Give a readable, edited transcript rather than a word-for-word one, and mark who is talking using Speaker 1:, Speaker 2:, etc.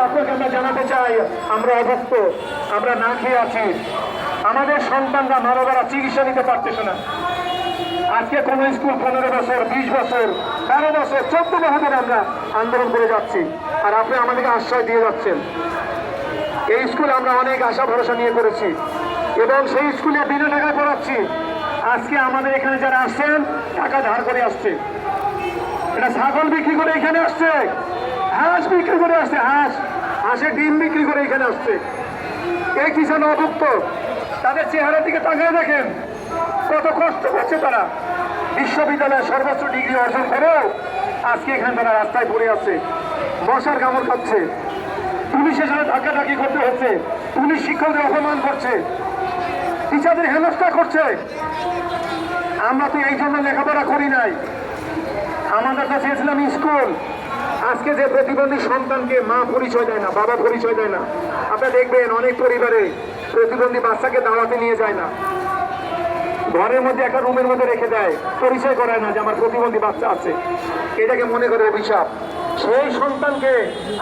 Speaker 1: আপনাকে আমরা জানাতে চাই, আমরা অভুক্ত, আমরা না খেয়ে আছি। আমাদের সন্তানরা মা বাবারা চিকিৎসা নিতে পারতেছে না। আজকে কোনো স্কুল 15 বছর, 20 বছর, 12 বছর, 14 বছর আমরা আন্দোলন করে যাচ্ছি, আর আপনি আমাদেরকে আশ্রয় দিয়ে যাচ্ছেন। এই স্কুলে আমরা অনেক আশা ভরসা নিয়ে করেছি এবং সেই স্কুলে বিনা টাকায় পড়াচ্ছি। আজকে আমাদের এখানে যারা আসছেন টাকা ধার করে আসছে, এটা ছাগল বিক্রি করে এখানে আসছে, হাঁস বিক্রি করে আসছে, হাঁসের ডিম বিক্রি করে এখানে আসছে। এই কিষাণ অভুক্ত, তাদের চেহারার দিকে তাকিয়ে দেখেন কত কষ্ট করছে তারা। বিশ্ববিদ্যালয়ে সর্বোচ্চ ডিগ্রি অর্জন করেও আজকে এখানে তারা রাস্তায় পড়ে আছে, মশার কামড় খাচ্ছে, পুলিশের সাথে ধাক্কাধাক্কি করতে হচ্ছে, পুলিশ শিক্ষকদের অপমান করছে, টিচারদের হেনস্থা করছে। আমরা তো এই জন্য লেখাপড়া করি নাই, আমাদের তো চেয়েছিলাম স্কুল। আজকে যে প্রতিবন্ধী সন্তানকে মা পরিচয় দেয় না, বাবা পরিচয় দেয় না, আপনারা দেখবেন অনেক পরিবারে প্রতিবন্ধী বাচ্চাকে দাওয়াতে নিয়ে যায় না, ঘরের মধ্যে একটা রুমের মধ্যে রেখে দেয়, পরিচয় করায় না যে আমার প্রতিবন্ধী বাচ্চা আছে। এটাকে মনে করে অভিশাপ। সেই সন্তানকে